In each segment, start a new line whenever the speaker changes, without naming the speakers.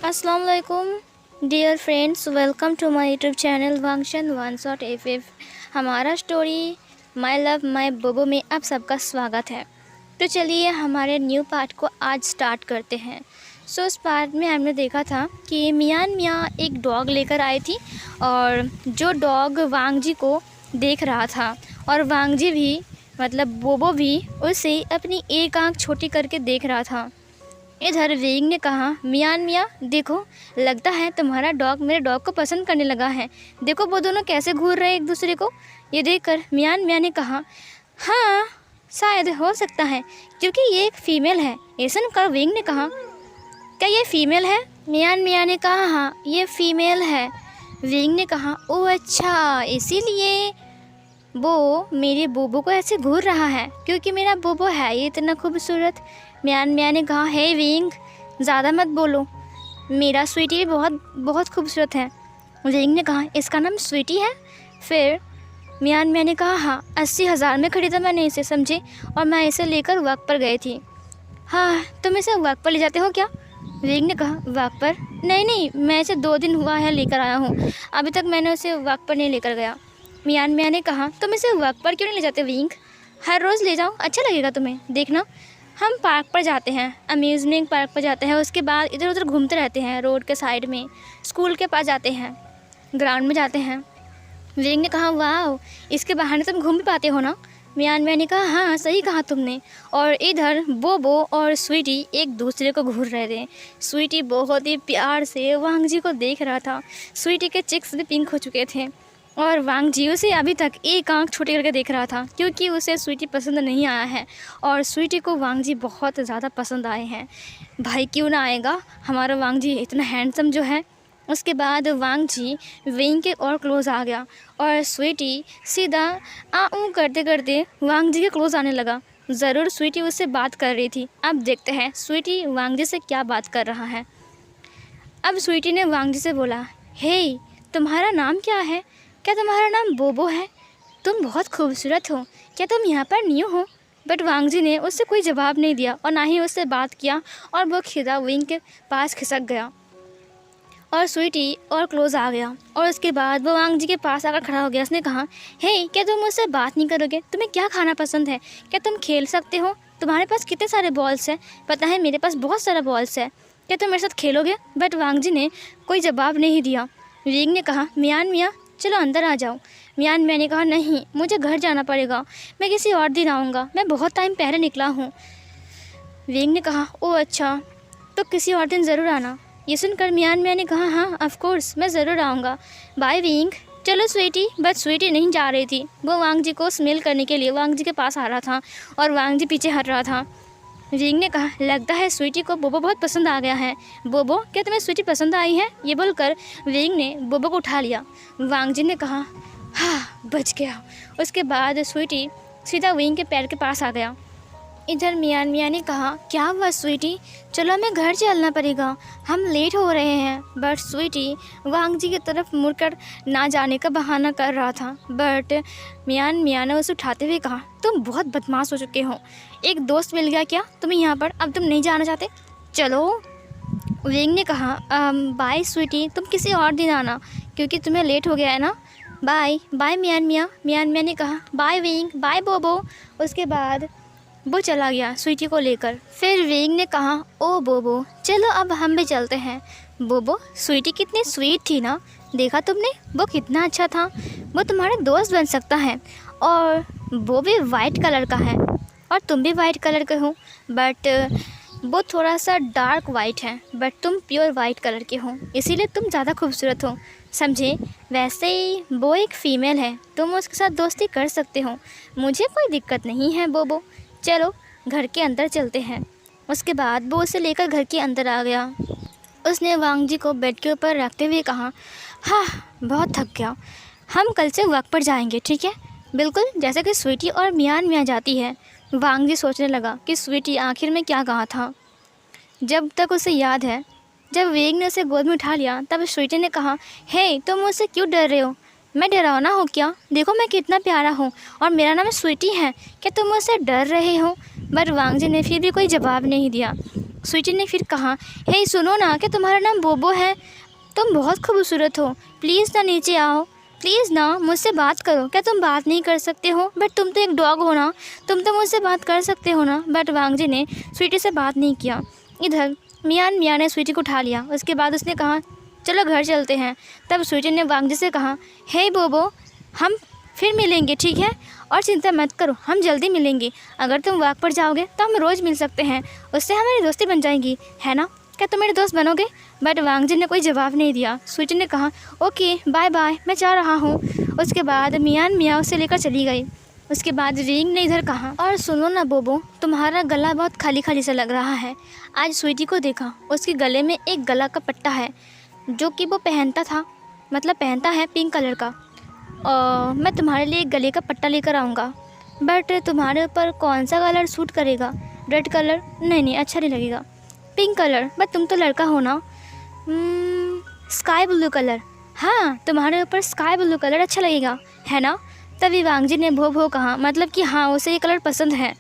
अस्सलाम वालेकुम dear friends, welcome to my YouTube channel वांगशन वन शॉट एफ। हमारा स्टोरी माय लव माय बोबो में आप सबका स्वागत है। तो चलिए हमारे न्यू पार्ट को आज स्टार्ट करते हैं। उस पार्ट में हमने देखा था कि मियाँ एक डॉग लेकर आई थी और जो डॉग वांग जी को देख रहा था और वांग जी भी मतलब बोबो भी उसे अपनी एक आँख छोटी करके देख रहा था। इधर वेंग ने कहा, मियाँ देखो, लगता है तुम्हारा डॉग मेरे डॉग को पसंद करने लगा है। देखो वो दोनों कैसे घूर रहे हैं एक दूसरे को। ये देखकर मियाँ ने कहा, हाँ शायद हो सकता है क्योंकि ये एक फ़ीमेल है। ऐसा कर वेंग ने कहा, क्या ये फ़ीमेल है? मियाँ ने कहा, हाँ ये फ़ीमेल है। वेंग ने कहा, ओह अच्छा, इसीलिए वो मेरे बोबो को ऐसे घूर रहा है क्योंकि मेरा बोबो है ये इतना खूबसूरत। मियाँ ने कहा, हे विंग, ज़्यादा मत बोलो, मेरा स्वीटी भी बहुत बहुत खूबसूरत है। विंग ने कहा, इसका नाम स्वीटी है? फिर मियाँ ने कहा, हाँ 80,000 में खरीदा मैंने इसे, समझे, और मैं इसे लेकर वॉक पर गई थी। हाँ तुम इसे वॉक पर ले जाते हो क्या? विंग ने कहा, वॉक पर? नहीं, मैं इसे 2 दिन हुआ है लेकर आया हूँ, अभी तक मैंने उसे वॉक पर नहीं लेकर गया। मियाँ ने कहा, तुम इसे वॉक पर क्यों नहीं ले जाते विंग? हर रोज़ ले जाओ, अच्छा लगेगा तुम्हें। देखना, हम पार्क पर जाते हैं, अम्यूज़मेंट पार्क पर जाते हैं, उसके बाद इधर उधर घूमते रहते हैं रोड के साइड में, स्कूल के पास जाते हैं, ग्राउंड में जाते हैं। विंग ने कहा, वाह, इसके बहाने तुम घूम भी पाते हो ना? मियाँ ने कहा, हाँ सही कहा तुमने। और इधर बोबो और स्वीटी एक दूसरे को घूर रहे थे। स्वीटी बहुत ही प्यार से वांग जी को देख रहा था। स्वीटी के चिक्स भी पिंक हो चुके थे और वांग जी उसे अभी तक एक आंख छोटी करके देख रहा था क्योंकि उसे स्वीटी पसंद नहीं आया है और स्वीटी को वांग जी बहुत ज़्यादा पसंद आए हैं। भाई क्यों ना आएगा, हमारा वांग जी इतना हैंडसम जो है। उसके बाद वांग जी विंग के और क्लोज़ आ गया और स्वीटी सीधा ऊ करते करते वांग जी के क्लोज़ आने लगा। ज़रूर स्वीटी उससे बात कर रही थी। अब देखते हैं स्वीटी वांग जी से क्या बात कर रहा है। अब स्वीटी ने वांग जी से बोला, हे तुम्हारा नाम क्या है? क्या तुम्हारा नाम बोबो है? तुम बहुत खूबसूरत हो, क्या तुम यहाँ पर न्यू हो? बट वांग जी ने उससे कोई जवाब नहीं दिया और ना ही उससे बात किया और वो सीधा विंग के पास खिसक गया और स्वीटी और क्लोज़ आ गया। और उसके बाद वो वांग जी के पास आकर खड़ा हो गया। उसने कहा, हे क्या तुम मुझसे बात नहीं करोगे? तुम्हें क्या खाना पसंद है? क्या तुम खेल सकते हो? तुम्हारे पास कितने सारे बॉल्स हैं? पता है मेरे पास बहुत सारा बॉल्स है, क्या तुम मेरे साथ खेलोगे? बट वांग जी ने कोई जवाब नहीं दिया। विंग ने कहा, मियाँ चलो अंदर आ जाओ। मियाँ ने कहा, नहीं मुझे घर जाना पड़ेगा, मैं किसी और दिन आऊँगा, मैं बहुत टाइम पहले निकला हूँ। विंग ने कहा, ओह अच्छा, तो किसी और दिन ज़रूर आना। ये सुनकर मियाँ ने कहा, हाँ ऑफ कोर्स मैं ज़रूर आऊँगा, बाय विंग। चलो स्वीटी। बट स्वीटी नहीं जा रही थी, वो वांग जी को स्मेल करने के लिए वांग जी के पास आ रहा था और वांग जी पीछे हट रहा था। विंग ने कहा, लगता है स्वीटी को बोबो बहुत पसंद आ गया है। बोबो, क्या तुम्हें स्वीटी पसंद आई है? ये बोलकर विंग ने बोबो को उठा लिया। वांग जी ने कहा, हाँ बच गया। उसके बाद स्वीटी सीधा विंग के पैर के पास आ गया। इधर मियाँ ने कहा, क्या हुआ स्वीटी? चलो हमें घर चलना पड़ेगा, हम लेट हो रहे हैं। बट स्वीटी वांग जी की तरफ मुड़कर ना जाने का बहाना कर रहा था। बट मियाँ ने उसे उठाते हुए कहा, तुम बहुत बदमाश हो चुके हो, एक दोस्त मिल गया क्या तुम्हें यहाँ पर? अब तुम नहीं जाना चाहते? चलो। विंग ने कहा, बाय स्वीटी, तुम किसी और दिन आना क्योंकि तुम्हें लेट हो गया है ना। बाय बाय मियाँ ने कहा, बाय विंग, बाय बोबो। उसके बाद वो चला गया स्वीटी को लेकर। फिर विंग ने कहा, ओ बोबो चलो अब हम भी चलते हैं। बोबो, स्वीटी कितनी स्वीट थी ना, देखा तुमने, वो कितना अच्छा था, वो तुम्हारा दोस्त बन सकता है। और वो भी वाइट कलर का है और तुम भी वाइट कलर के हो, बट वो थोड़ा सा डार्क वाइट है, बट तुम प्योर वाइट कलर के हो, इसीलिए तुम ज़्यादा खूबसूरत हो, समझे। वैसे ही वो एक फ़ीमेल है, तुम उसके साथ दोस्ती कर सकते हो, मुझे कोई दिक्कत नहीं है बोबो। चलो घर के अंदर चलते हैं। उसके बाद वो उसे लेकर घर के अंदर आ गया। उसने वांग जी को बेड के ऊपर रखते हुए कहा, हाँ बहुत थक गया, हम कल से वॉक पर जाएंगे, ठीक है? बिल्कुल जैसे कि स्वीटी और मियाँ जाती है। वांग जी सोचने लगा कि स्वीटी आखिर में क्या कहा था। जब तक उसे याद है, जब वेग ने उसे गोद में उठा लिया तब स्वीटी ने कहा, हे तुम मुझसे क्यों डर रहे हो? मैं डरावना हूँ क्या? देखो मैं कितना प्यारा हूँ और मेरा नाम स्वीटी है, क्या तुम मुझसे डर रहे हो? बट वांग जी ने फिर भी कोई जवाब नहीं दिया। स्वीटी ने फिर कहा, हे सुनो ना, क्या तुम्हारा नाम बोबो है? तुम बहुत खूबसूरत हो, प्लीज़ ना नीचे आओ, प्लीज़ ना मुझसे बात करो। क्या तुम बात नहीं कर सकते हो? बट तुम तो एक डॉग हो ना, तुम तो मुझसे बात कर सकते हो ना। बट वांग जी ने स्वीटी से बात नहीं किया। इधर मियाँ ने स्वीटी को उठा लिया। उसके बाद उसने कहा, चलो घर चलते हैं। तब स्वीटी ने वांग जी से कहा, हे बोबो, हम फिर मिलेंगे, ठीक है? और चिंता मत करो, हम जल्दी मिलेंगे। अगर तुम वॉक पर जाओगे तो हम रोज़ मिल सकते हैं, उससे हमारी दोस्ती बन जाएगी, है ना? क्या तुम मेरे दोस्त बनोगे? बट वांग जी ने कोई जवाब नहीं दिया। स्वीटी ने कहा, ओके बाय बाय, मैं जा रहा हूँ। उसके बाद मियाँ उसे लेकर चली गई। उसके बाद विंग ने इधर कहा, और सुनो ना बोबो, तुम्हारा गला बहुत खाली खाली सा लग रहा है। आज स्वीटी को देखा, उसके गले में एक गला का पट्टा है जो कि वो पहनता है पिंक कलर का। और मैं तुम्हारे लिए एक गले का पट्टा लेकर आऊँगा। बट तुम्हारे ऊपर कौन सा कलर सूट करेगा? Red colour? नहीं, अच्छा नहीं लगेगा। Pink colour? बट तुम तो लड़का हो ना। Sky blue colour? हाँ, तुम्हारे ऊपर स्काई ब्लू कलर अच्छा लगेगा, है ना? तभी वांग जी ने भो कहा, मतलब कि हाँ, उसे ये कलर पसंद है।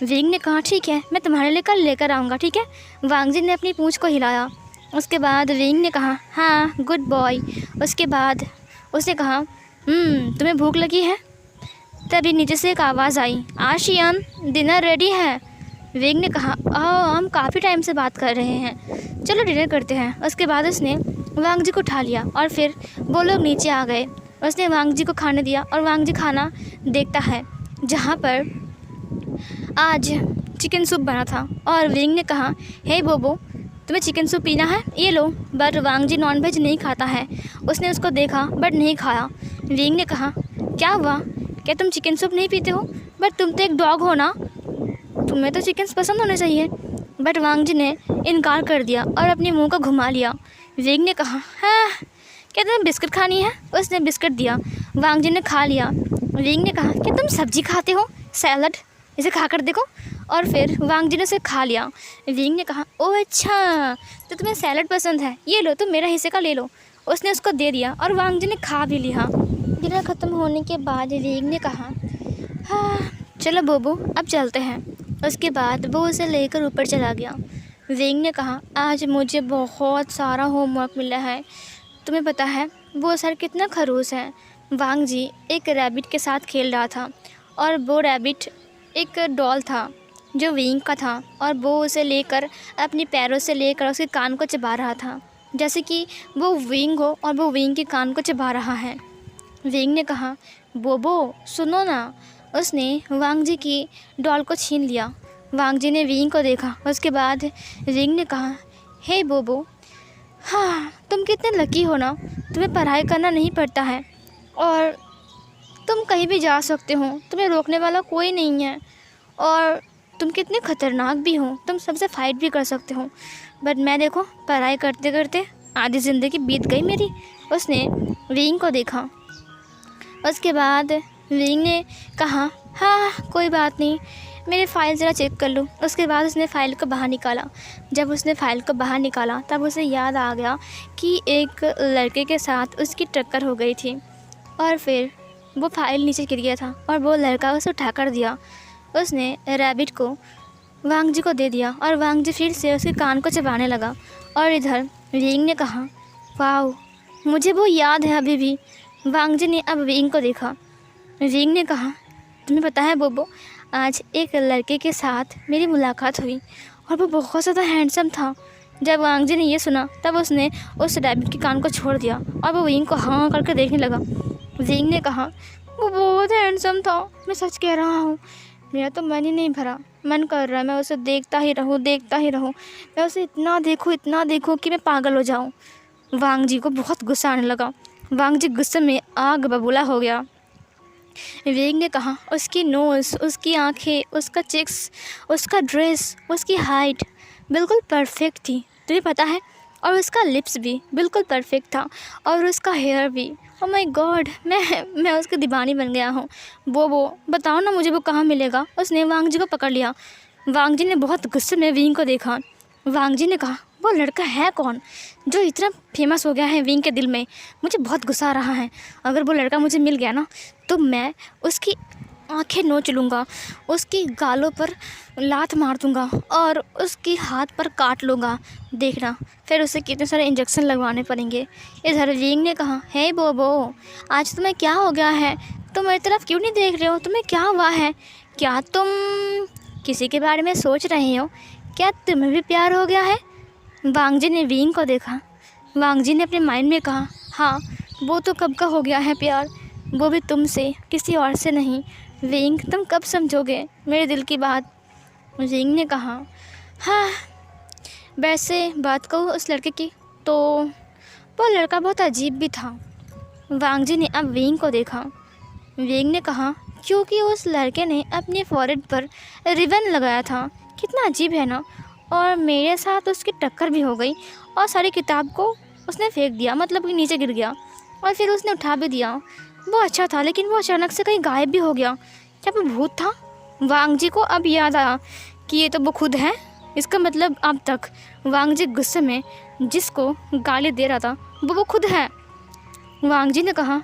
विंग ने कहा, ठीक है, मैं तुम्हारे लिए कल लेकर आऊँगा, ठीक है? वांग जी ने अपनी पूँछ को हिलाया। उसके बाद विंग ने कहा, हाँ गुड बॉय। उसके बाद उसने कहा, तुम्हें भूख लगी है? तभी नीचे से एक आवाज़ आई, आशियान, डिनर रेडी है। विंग ने कहा, हम काफ़ी टाइम से बात कर रहे हैं, चलो डिनर करते हैं। उसके बाद उसने वांग जी को उठा लिया और फिर वो लोग नीचे आ गए। उसने वांग जी को खाने दिया और वांग जी खाना देखता है जहाँ पर आज चिकन सूप बना था। और विंग ने कहा, हे बोबो, तुम्हें चिकन सूप पीना है? ये लो। बट वांग जी नॉनवेज नहीं खाता है। उसने उसको देखा बट नहीं खाया। विंग ने कहा, क्या हुआ, क्या तुम चिकन सूप नहीं पीते हो? बट तुम तो एक डॉग हो ना, तुम्हें तो चिकन पसंद होने चाहिए। बट वांग जी ने इनकार कर दिया और अपने मुंह को घुमा लिया। विंग ने कहा, हाँ, क्या तुम्हें बिस्किट खानी है? उसने बिस्किट दिया, वांग जी ने खा लिया। विंग ने कहा, क्या तुम सब्जी खाते हो? सैलड, इसे खा कर देखो। और फिर वांग जी ने उसे खा लिया। विंग ने कहा, ओह अच्छा, तो तुम्हें सैलड पसंद है, ये लो, तुम मेरा हिस्से का ले लो। उसने उसको दे दिया और वांग जी ने खा भी लिया। डिनर ख़त्म होने के बाद विंग ने कहा, हाँ चलो बोबो, अब चलते हैं। उसके बाद वो उसे लेकर ऊपर चला गया। विंग ने कहा, आज मुझे बहुत सारा होमवर्क मिला है। तुम्हें पता है वो सर कितना खड़ूस है। वांग जी एक रैबिट के साथ खेल रहा था और वो रैबिट एक डॉल था जो विंग का था, और वो उसे लेकर अपने पैरों से लेकर उसके कान को चबा रहा था, जैसे कि वो विंग हो और वो विंग के कान को चबा रहा है। विंग ने कहा, बोबो सुनो ना। उसने वांग जी की डॉल को छीन लिया। वांग जी ने विंग को देखा। उसके बाद विंग ने कहा, हे बोबो, हाँ तुम कितने लकी हो ना, तुम्हें पढ़ाई करना नहीं पड़ता है और तुम कहीं भी जा सकते हो, तुम्हें रोकने वाला कोई नहीं है, और तुम कितने ख़तरनाक भी हो, तुम सबसे फ़ाइट भी कर सकते हो। बट मैं देखो, पढ़ाई करते करते आधी ज़िंदगी बीत गई मेरी। उसने विंग को देखा। उसके बाद विंग ने कहा, हाँ कोई बात नहीं, मेरी फ़ाइल ज़रा चेक कर लो। उसके बाद उसने फ़ाइल को बाहर निकाला। जब उसने फ़ाइल को बाहर निकाला तब उसे याद आ गया कि एक लड़के के साथ उसकी टक्कर हो गई थी, और फिर वो फ़ाइल नीचे गिर गया था और वो लड़का उसे उठाकर दिया। उसने रैबिट को वांग जी को दे दिया और वांग जी फिर से उसके कान को चबाने लगा। और इधर विंग ने कहा, वाओ, मुझे वो याद है अभी भी। वांग जी ने अब विंग को देखा। विंग ने कहा, तुम्हें पता है बोबो, आज एक लड़के के साथ मेरी मुलाकात हुई और वो बहुत ज़्यादा हैंडसम था। जब वांग जी ने ये सुना तब उसने उस रैबिट के कान को छोड़ दिया और वो विंग को हाँ करके देखने लगा। विंग ने कहा, वो बहुत हैंडसम था, मैं सच कह रहा हूँ, मेरा तो मन ही नहीं भरा, मन कर रहा है मैं उसे देखता ही रहूँ, मैं उसे इतना देखूँ कि मैं पागल हो जाऊँ। वांग जी को बहुत गुस्सा आने लगा। वांग जी गुस्से में आग बबूला हो गया। विंग ने कहा, उसकी नोज़, उसकी आँखें, उसका चिक्स, उसका ड्रेस, उसकी हाइट बिल्कुल परफेक्ट थी, तुम्हें पता है, और उसका लिप्स भी बिल्कुल परफेक्ट था, और उसका हेयर भी। ओह माय गॉड, मैं उसकी दीवानी बन गया हूँ। वो बताओ ना मुझे वो कहाँ मिलेगा। उसने वांग जी को पकड़ लिया। वांग जी ने बहुत गुस्से में विंग को देखा। वांग जी ने कहा, वो लड़का है कौन जो इतना फेमस हो गया है विंग के दिल में? मुझे बहुत गुस्सा आ रहा है। अगर वो लड़का मुझे मिल गया ना तो मैं उसकी आंखें नोच लूँगा, उसकी गालों पर लात मार दूँगा और उसकी हाथ पर काट लूँगा, देखना फिर उसे कितने सारे इंजेक्शन लगवाने पड़ेंगे। इधर विंग ने कहा, हे बोबो, आज तुम्हें क्या हो गया है? तुम मेरी तरफ क्यों नहीं देख रहे हो? तुम्हें क्या हुआ है? क्या तुम किसी के बारे में सोच रहे हो? क्या तुम्हें भी प्यार हो गया है? वांग जी ने विंग को देखा। वांग जी ने अपने माइंड में कहा, हाँ वो तो कब का हो गया है प्यार, वो भी तुमसे, किसी और से नहीं। विंग, तुम कब समझोगे मेरे दिल की बात? विंग ने कहा, हाँ वैसे बात कहूँ उस लड़के की तो वो लड़का बहुत अजीब भी था। वांग जी ने अब विंग को देखा। विंग ने कहा, क्योंकि उस लड़के ने अपने फॉरहेड पर रिबन लगाया था। कितना अजीब है ना। और मेरे साथ उसकी टक्कर भी हो गई और सारी किताब को उसने फेंक दिया, मतलब कि नीचे गिर गया, और फिर उसने उठा भी दिया। वो अच्छा था, लेकिन वो अचानक से कहीं गायब भी हो गया। क्या वो भूत था? वांग जी को अब याद आया कि ये तो वो खुद है। इसका मतलब अब तक वांग जी गुस्से में जिसको गाली दे रहा था वो खुद है। वांग जी ने कहा,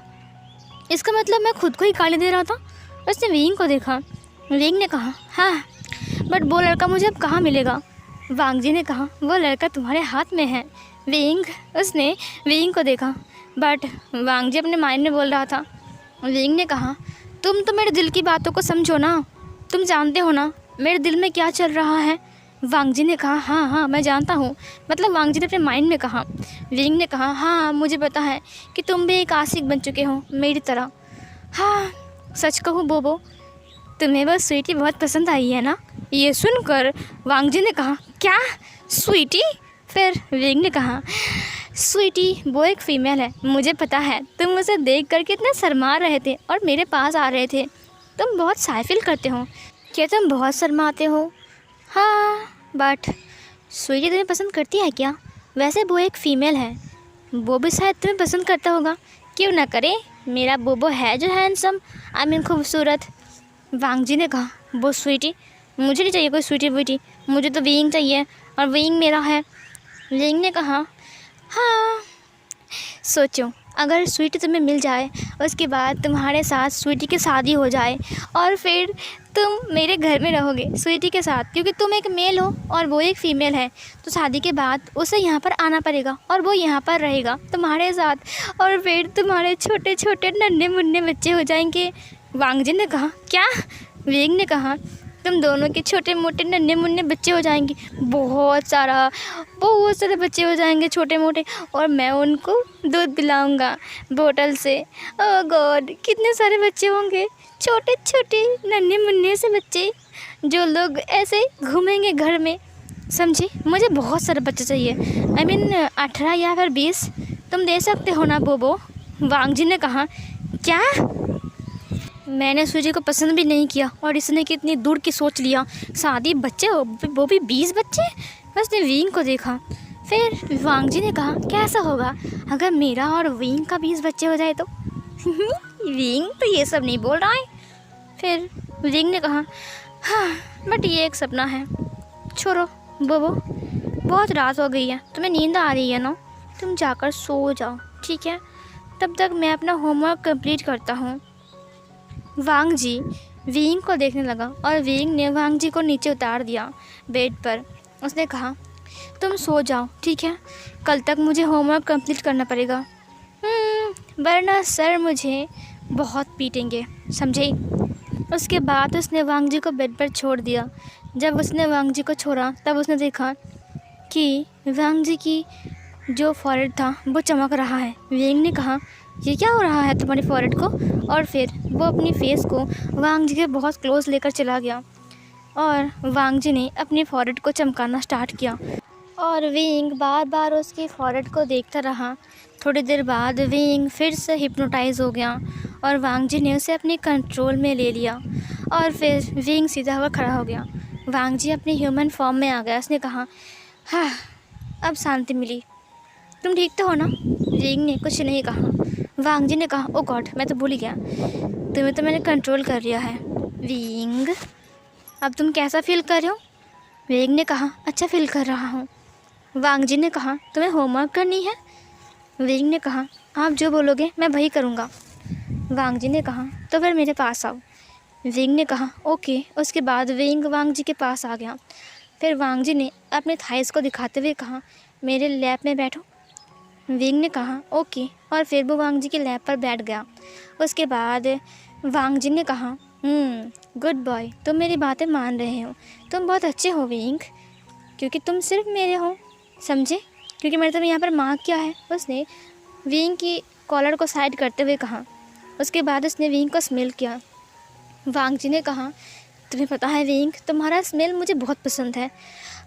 इसका मतलब मैं खुद को ही गाली दे रहा था? उसने विंग को देखा। विंग ने कहा, हाँ बट वो लड़का मुझे अब कहाँ मिलेगा? वांग जी ने कहा, वो लड़का तुम्हारे हाथ में है विंग। उसने विंग को देखा, बट वांग जी अपने माइंड में बोल रहा था। विंग ने कहा, तुम तो मेरे दिल की बातों को समझो ना, तुम जानते हो ना मेरे दिल में क्या चल रहा है। वांग जी ने कहा, हाँ हाँ मैं जानता हूँ, मतलब वांग जी ने अपने माइंड में कहा। विंग ने कहा, हाँ मुझे पता है कि तुम भी एक आशिक बन चुके हो मेरी तरह। हाँ सच कहूँ बोबो, तुम्हें वो स्वीटी बहुत पसंद आई है ना? ये सुनकर वांग जी ने कहा, क्या स्वीटी? फिर विंग ने कहा, स्वीटी वो एक फ़ीमेल है, मुझे पता है। तुम उसे देख कर कितने शर्मा रहे थे और मेरे पास आ रहे थे। तुम बहुत शाय फील करते हो। क्या तुम बहुत शर्माते हो? हाँ बट स्वीटी तुम्हें पसंद करती है क्या? वैसे वो एक फ़ीमेल है, वो भी शायद तुम्हें पसंद करता होगा। क्यों ना करे, मेरा बोबो है जो हैंडसम, आई मीन खूबसूरत। वांग जी ने कहा, वो स्वीटी? मुझे नहीं चाहिए कोई स्वीटी वूटी, मुझे तो विंग चाहिए और विंग मेरा है। विंग ने कहा, हाँ सोचो अगर स्वीटी तुम्हें मिल जाए, उसके बाद तुम्हारे साथ स्वीटी की शादी हो जाए और फिर तुम मेरे घर में रहोगे स्वीटी के साथ, क्योंकि तुम एक मेल हो और वो एक फ़ीमेल है, तो शादी के बाद उसे यहाँ पर आना पड़ेगा और वो यहाँ पर रहेगा तुम्हारे साथ, और फिर तुम्हारे छोटे छोटे नन्हे मुन्ने बच्चे हो जाएंगे। वांग जी ने कहा, क्या? विंग ने कहा, तुम दोनों के छोटे मोटे नन्हे मुन्ने बच्चे हो जाएंगे, बहुत सारे बच्चे हो जाएंगे छोटे मोटे, और मैं उनको दूध पिलाऊंगा बोतल से। ओह गॉड, कितने सारे बच्चे होंगे, छोटे छोटे नन्हे मुन्ने से बच्चे, जो लोग ऐसे घूमेंगे घर में, समझे? मुझे बहुत सारे बच्चे चाहिए, आई मीन 18 या फिर 20। तुम दे सकते हो ना बोबो? वांग जी ने कहा, क्या? मैंने सूजी को पसंद भी नहीं किया और इसने कितनी दूर की सोच लिया, शादी बच्चे, वो भी 20 बच्चे। उसने विंग को देखा। फिर वांग जी ने कहा, कैसा होगा अगर मेरा और विंग का 20 बच्चे हो जाए तो? विंग तो ये सब नहीं बोल रहा है। फिर विंग ने कहा, हाँ बट ये एक सपना है, छोड़ो बोबो, बहुत रात हो गई है, तुम्हें नींद आ रही है ना, तुम जाकर सो जाओ, ठीक है? तब तक मैं अपना होमवर्क कंप्लीट करता हूँ। वांग जी विंग को देखने लगा और विंग ने वांग जी को नीचे उतार दिया बेड पर। उसने कहा, तुम सो जाओ, ठीक है? कल तक मुझे होमवर्क कंप्लीट करना पड़ेगा, वरना सर मुझे बहुत पीटेंगे, समझे? उसके बाद उसने वांग जी को बेड पर छोड़ दिया। जब उसने वांग जी को छोड़ा तब उसने देखा कि वांग जी की जो फॉरहेड था वो चमक रहा है। विंग ने कहा, ये क्या हो रहा है तुम्हारी फॉरहेड को? और फिर वो अपनी फेस को वांग जी के बहुत क्लोज लेकर चला गया और वांग जी ने अपनी फॉरहेड को चमकाना स्टार्ट किया और विंग बार बार उसकी फॉरहेड को देखता रहा। थोड़ी देर बाद विंग फिर से हिप्नोटाइज हो गया और वांग जी ने उसे अपने कंट्रोल में ले लिया और फिर विंग सीधा होकर खड़ा हो गया। वांग जी अपने ह्यूमन फॉर्म में आ गया। उसने कहा, हाँ अब शांति मिली, तुम ठीक तो हो ना? विंग ने कुछ नहीं कहा। वांग जी ने कहा, ओ गॉड मैं तो भूल ही गया, तुम्हें तो मैंने कंट्रोल कर लिया है। विंग, अब तुम कैसा फील कर रहे हो? विंग ने कहा, अच्छा फील कर रहा हूँ। वांग जी ने कहा, तुम्हें होमवर्क करनी है? विंग ने कहा, आप जो बोलोगे मैं वही करूँगा। वांग जी ने कहा, तो फिर मेरे पास आओ। विंग ने कहा ओके। उसके बाद विंग वांग जी के पास आ गया। फिर वांग जी ने अपने थाइस को दिखाते हुए कहा मेरे लैप में बैठो। विंग ने कहा ओके और फिर वो वांग जी के लैप पर बैठ गया। उसके बाद वांग जी ने कहा गुड बॉय, तुम मेरी बातें मान रहे हो, तुम बहुत अच्छे हो विंग, क्योंकि तुम सिर्फ मेरे हो, समझे, क्योंकि मैंने तुम्हें यहाँ पर मार्क किया है। उसने विंग की कॉलर को साइड करते हुए कहा। उसके बाद उसने विंग को स्मेल किया। वांग जी ने कहा तुम्हें पता है विंग, तुम्हारा स्मेल मुझे बहुत पसंद है।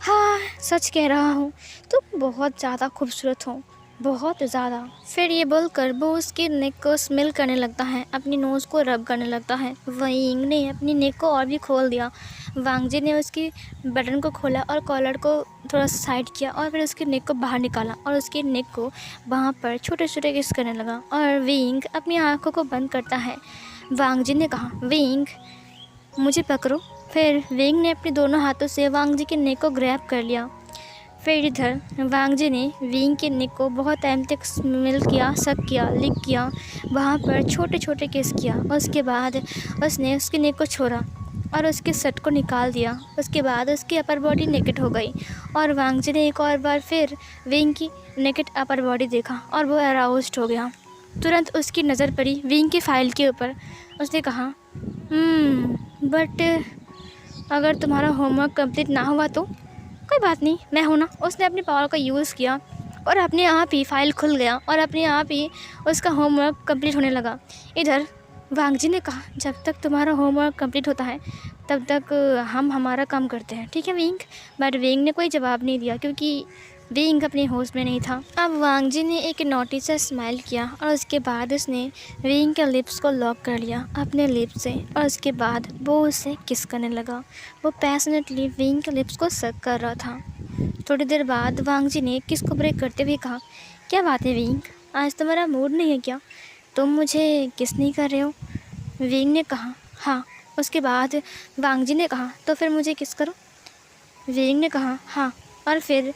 हाँ सच कह रहा हूँ, तुम बहुत ज़्यादा खूबसूरत हो, बहुत ज़्यादा। फिर ये बोलकर वो उसकी नेक को स्मेल करने लगता है, अपनी नोज़ को रब करने लगता है। विंग ने अपनी नेक को और भी खोल दिया। वांग जी ने उसकी बटन को खोला और कॉलर को थोड़ा सा साइड किया और फिर उसकी नेक को बाहर निकाला और उसकी नेक को वहाँ पर छोटे छोटे किस करने लगा। और विंग अपनी आँखों को बंद करता है। वांग जी ने कहा विंग मुझे पकड़ो। फिर विंग ने अपने दोनों हाथों से वांग जी के नेक को ग्रैब कर लिया। फिर इधर वांग जी ने विंग के नेक को बहुत टाइम तक स्मेल किया, सक किया, लिक किया, वहाँ पर छोटे छोटे किस किया। उसके बाद उसने उसके नेक को छोड़ा और उसके शर्ट को निकाल दिया। उसके बाद उसकी अपर बॉडी नेकेड हो गई और वांग जी ने एक और बार फिर विंग की नेकेड अपर बॉडी देखा और वो अराउज्ड हो गया। तुरंत उसकी नज़र पड़ी विंग की फ़ाइल के ऊपर। उसने कहा बट अगर तुम्हारा होमवर्क कंप्लीट ना हुआ तो कोई बात नहीं, मैं हूँ ना। उसने अपनी पावर का यूज़ किया और अपने आप ही फाइल खुल गया और अपने आप ही उसका होमवर्क कंप्लीट होने लगा। इधर वांग जी ने कहा जब तक तुम्हारा होमवर्क कंप्लीट होता है तब तक हम हमारा काम करते हैं, ठीक है विंग। बट विंग ने कोई जवाब नहीं दिया क्योंकि विंग अपने होश में नहीं था। अब वांग जी ने एक नोटी से स्माइल किया और उसके बाद उसने विंग के लिप्स को लॉक कर लिया अपने लिप्स से और उसके बाद वो उसे किस करने लगा। वो पैशनेटली विंग के लिप्स को सक कर रहा था। थोड़ी देर बाद वांग जी ने किस को ब्रेक करते हुए कहा क्या बात है विंग, आज तुम्हारा मूड नहीं है क्या, तुम मुझे किस नहीं कर रहे हो। विंग ने कहा हाँ। उसके बाद वांग जी ने कहा तो फिर मुझे किस करो। विंग ने कहा हाँ और फिर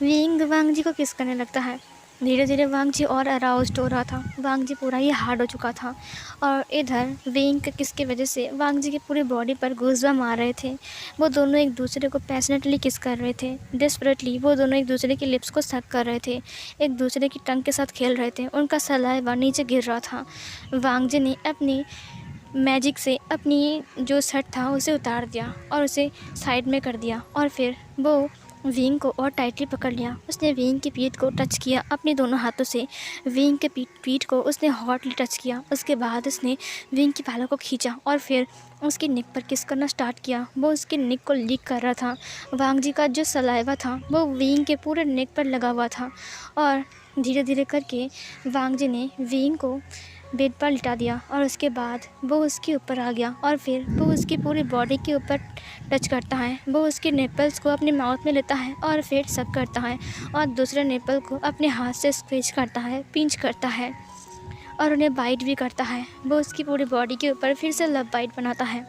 विंग वांग जी को किस करने लगता है। धीरे धीरे वांग जी और अराउज्ड हो रहा था। वांग जी पूरा ही हार्ड हो चुका था और इधर विंग के किस की वजह से वांग जी की पूरी बॉडी पर गूज़बम्प आ रहे थे। वो दोनों एक दूसरे को पैशनेटली किस कर रहे थे। डेस्परेटली वो दोनों एक दूसरे के लिप्स को सक कर रहे थे, एक दूसरे की टंग के साथ खेल रहे थे। उनका सलाइवा नीचे गिर रहा था। वांग जी ने अपनी मैजिक से अपनी जो शर्ट था उसे उतार दिया और उसे साइड में कर दिया और फिर वो विंग को और टाइटली पकड़ लिया। उसने विंग की पीठ को टच किया अपने दोनों हाथों से। विंग के पीठ को उसने हॉटली टच किया। उसके बाद उसने विंग की बालों को खींचा और फिर उसकी नेक पर किस करना स्टार्ट किया। वो उसकी नेक को लीक कर रहा था। वांग जी का जो सलाइवा था वो विंग के पूरे नेक पर लगा हुआ था और धीरे धीरे करके वांग जी ने विंग को बेड पर लिटा दिया और उसके बाद वो उसके ऊपर आ गया और फिर वो उसकी पूरी बॉडी के ऊपर टच करता है। वो उसके नेपल्स को अपने माउथ में लेता है और फिर सक करता है और दूसरे नेपल को अपने हाथ से स्क्वेच करता है, पिंच करता है और उन्हें बाइट भी करता है। वो उसकी पूरी बॉडी के ऊपर फिर से लव बाइट बनाता है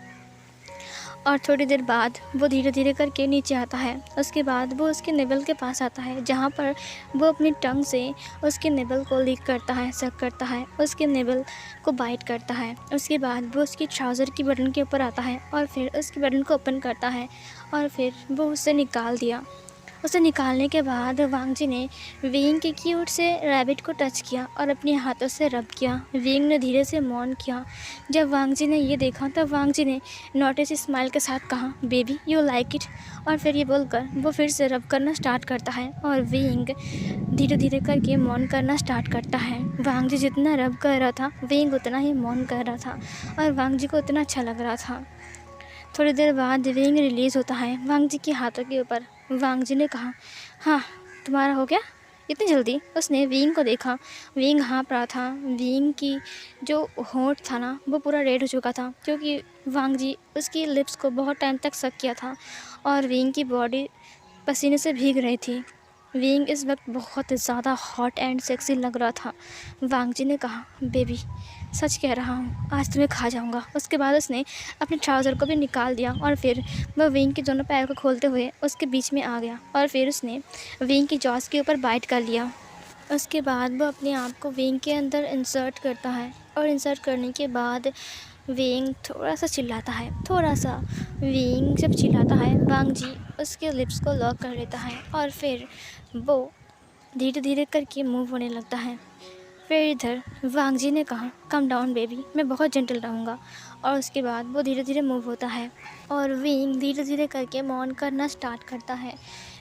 और थोड़ी देर बाद वो धीरे धीरे करके नीचे आता है। उसके बाद वो उसके निबल के पास आता है जहाँ पर वो अपनी टंग से उसके निबल को लीक करता है, सक करता है, उसके निबल को बाइट करता है। उसके बाद वो उसकी ट्राउज़र की बटन के ऊपर आता है और फिर उसकी बटन को ओपन करता है और फिर वो उसे निकाल दिया। उसे निकालने के बाद वांग जी ने विंग के क्यूट से रैबिट को टच किया और अपने हाथों से रब किया। विंग ने धीरे से मौन किया। जब वांग जी ने ये देखा तब वांग जी ने नोटिस स्माइल के साथ कहा बेबी यू लाइक इट और फिर ये बोलकर वो फिर से रब करना स्टार्ट करता है और विंग धीरे धीरे करके मौन करना स्टार्ट करता है। वांग जी जितना रब कर रहा था विंग उतना ही मौन कर रहा था और वांग जी को उतना अच्छा लग रहा था। थोड़ी देर बाद विंग रिलीज़ होता है वांग जी के हाथों के ऊपर। वांग जी ने कहा हाँ तुम्हारा हो गया इतनी जल्दी। उसने विंग को देखा। विंग हाँफ रहा था। विंग की जो होंठ था ना वो पूरा रेड हो चुका था क्योंकि वांग जी उसकी लिप्स को बहुत टाइम तक सक किया था और विंग की बॉडी पसीने से भीग रही थी। विंग इस वक्त बहुत ज़्यादा हॉट एंड सेक्सी लग रहा था। वांग जी ने कहा बेबी सच कह रहा हूँ आज तुम्हें खा जाऊँगा। उसके बाद उसने अपने ट्राउज़र को भी निकाल दिया और फिर वह विंग के दोनों पैर को खोलते हुए उसके बीच में आ गया और फिर उसने विंग की जॉस के ऊपर बाइट कर लिया। उसके बाद वो अपने आप को विंग के अंदर इंसर्ट करता है और इंसर्ट करने के बाद विंग थोड़ा सा चिल्लाता है, थोड़ा सा। विंग जब चिल्लाता है, वांग जी उसके लिप्स को लॉक कर लेता है और फिर वो धीरे धीरे करके मूव होने लगता है। फिर इधर वांग जी ने कहा, कम डाउन बेबी, मैं बहुत जेंटल रहूँगा। और उसके बाद वो धीरे धीरे मूव होता है और विंग धीरे धीरे करके मौन करना स्टार्ट करता है।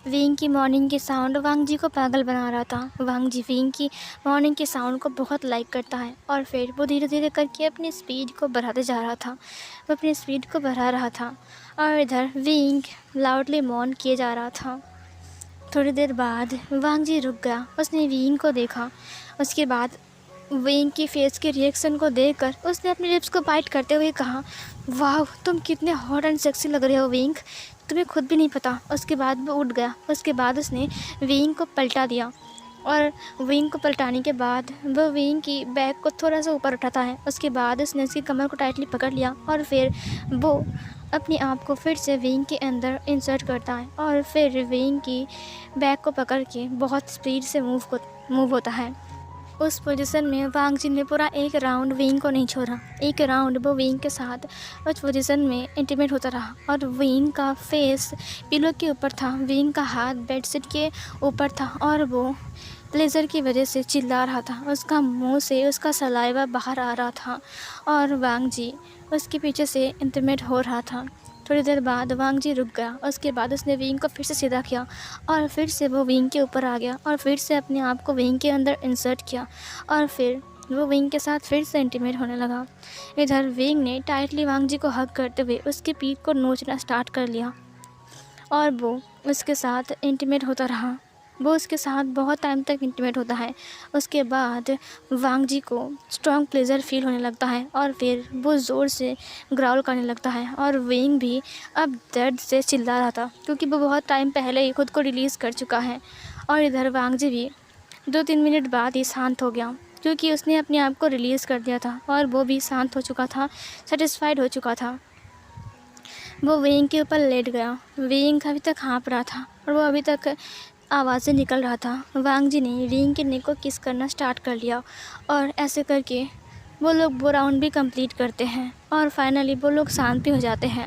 विंग की मॉर्निंग के साउंड वांग जी को पागल बना रहा था। वांग जी विंग की मॉर्निंग के साउंड को बहुत लाइक करता है और फिर वो धीरे धीरे करके अपनी स्पीड को बढ़ाते जा रहा था। वो अपनी स्पीड को बढ़ा रहा था और इधर विंग लाउडली मौन किए जा रहा था। थोड़ी देर बाद वांग जी रुक गया, उसने विंग को देखा। उसके बाद विंग की फेस के रिएक्शन को देखकर उसने अपने लिप्स को बाइट करते हुए कहा, वाह तुम कितने हॉट एंड सेक्सी लग रहे हो विंग, तुम्हें खुद भी नहीं पता। उसके बाद वो उठ गया। उसके बाद उसने विंग को पलटा दिया और विंग को पलटाने के बाद वो विंग की बैक को थोड़ा सा ऊपर उठाता है। उसके बाद उसने उसकी कमर को टाइटली पकड़ लिया और फिर वो अपने आप को फिर से विंग के अंदर इंसर्ट करता है और फिर विंग की बैक को पकड़ के बहुत स्पीड से मूव होता है। उस पोजीशन में वांग जी ने पूरा एक राउंड विंग को नहीं छोड़ा। एक राउंड वो विंग के साथ उस पोजीशन में इंटीमेट होता रहा और विंग का फेस पिलो के ऊपर था, विंग का हाथ बेडशीट के ऊपर था और वो प्लेजर की वजह से चिल्ला रहा था। उसका मुंह से उसका सलाइवा बाहर आ रहा था और वांग जी उसके पीछे से इंटीमेट हो रहा था। थोड़ी देर बाद वांग जी रुक गया। उसके बाद उसने विंग को फिर से सीधा किया और फिर से वो विंग के ऊपर आ गया और फिर से अपने आप को विंग के अंदर इंसर्ट किया और फिर वो विंग के साथ फिर से इंटीमेट होने लगा। इधर विंग ने टाइटली वांग जी को हग करते हुए उसकी पीठ को नोचना स्टार्ट कर लिया और वो उसके साथ इंटीमेट होता रहा। वो उसके साथ बहुत टाइम तक इंटीमेट होता है। उसके बाद वांग जी को स्ट्रॉन्ग प्लेजर फील होने लगता है और फिर वो ज़ोर से ग्राउल करने लगता है और विंग भी अब दर्द से चिल्ला रहा था क्योंकि वो बहुत टाइम पहले ही खुद को रिलीज़ कर चुका है। और इधर वांग जी भी 2-3 मिनट बाद ही शांत हो गया क्योंकि उसने अपने आप को रिलीज़ कर दिया था और वो भी शांत हो चुका था, सेटिस्फाइड हो चुका था। वो विंग के ऊपर लेट गया। विंग अभी तक हाँफ रहा था और वो अभी तक आवाज़ें निकल रहा था। वांग जी ने विंग के नेक को किस करना स्टार्ट कर लिया और ऐसे करके वो लोग वो राउंड भी कंप्लीट करते हैं और फाइनली वो लोग शांत भी हो जाते हैं।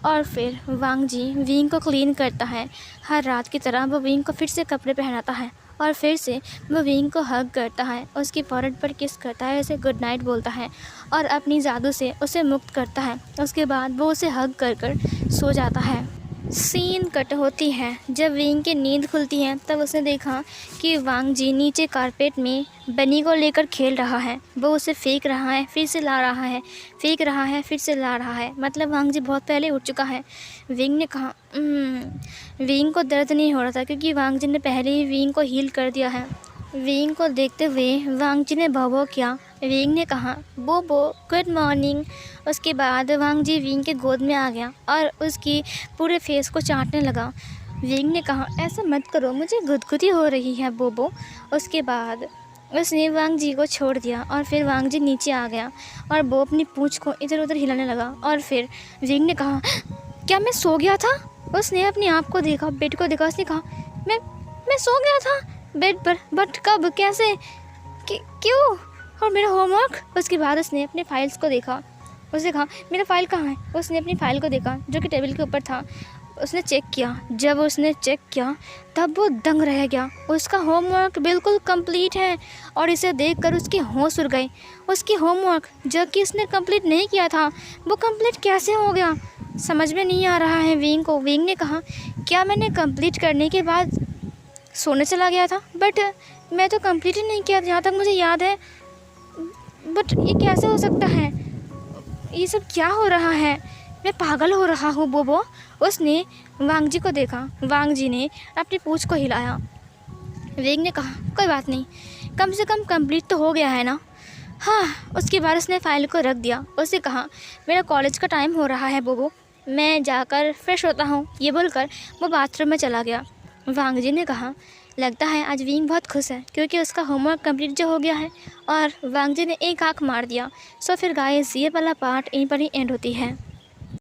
और फिर वांग जी विंग को क्लीन करता है। हर रात की तरह वो विंग को फिर से कपड़े पहनाता है और फिर से वो विंग को हग करता है, उसकी फॉरहेड पर किस करता है, उसे गुड नाइट बोलता है और अपनी जादू से उसे मुक्त करता है। उसके बाद वो उसे हग कर कर सो जाता है। सीन कट होती है। जब विंग की नींद खुलती है तब उसने देखा कि वांग जी नीचे कारपेट में बनी को लेकर खेल रहा है। वो उसे फेंक रहा है, फिर से ला रहा है, फेंक रहा है, फिर से ला रहा है। मतलब वांग जी बहुत पहले उठ चुका है। विंग ने कहा विंग को दर्द नहीं हो रहा था क्योंकि वांग जी ने पहले ही विंग को हील कर दिया है। विंग को देखते हुए वांग जी ने भौ किया। विंग ने कहा बोबो गुड मॉर्निंग। उसके बाद वांग जी विंग के गोद में आ गया और उसकी पूरे फेस को चाटने लगा। विंग ने कहा ऐसा मत करो, मुझे गुदगुदी हो रही है बोबो। उसके बाद उसने वांग जी को छोड़ दिया और फिर वांग जी नीचे आ गया और वो अपनी पूंछ को इधर उधर हिलाने लगा। और फिर विंग ने कहा क्या मैं सो गया था? उसने अपने आप को देखा, बेड को देखा। उसने कहा मैं सो गया था बेड पर, बट कब, कैसे, क्यों, और मेरा होमवर्क? उसके बाद उसने अपने फाइल्स को देखा। उसने कहा मेरा फ़ाइल कहाँ है? उसने अपनी फ़ाइल को देखा जो कि टेबल के ऊपर था। उसने चेक किया। जब उसने चेक किया तब वो दंग रह गया। उसका होमवर्क बिल्कुल कंप्लीट है और इसे देखकर उसके होश उड़ गए। उसकी होमवर्क जो कि उसने कंप्लीट नहीं किया था वो कंप्लीट कैसे हो गया, समझ में नहीं आ रहा है विंग को। विंग ने कहा क्या मैंने कंप्लीट करने के बाद सोने चला गया था? बट मैं तो कंप्लीट ही नहीं किया जहाँ तक मुझे याद है। बट ये कैसे हो सकता है? ये सब क्या हो रहा है? मैं पागल हो रहा हूँ बोबो। उसने वांग जी को देखा। वांग जी ने अपनी पूंछ को हिलाया। विंग ने कहा कोई बात नहीं, कम से कम कंप्लीट तो हो गया है ना। हाँ। उसके बाद उसने फ़ाइल को रख दिया। उसने कहा मेरा कॉलेज का टाइम हो रहा है बोबो, मैं जाकर फ्रेश होता हूँ। ये बोलकर वो बाथरूम में चला गया। वांग जी ने कहा लगता है आज विंग बहुत खुश है क्योंकि उसका होमवर्क कंप्लीट जो हो गया है। और वांग जी ने एक आँख मार दिया। सो फिर गाइस ये वाला पार्ट यहीं पर ही एंड होती है।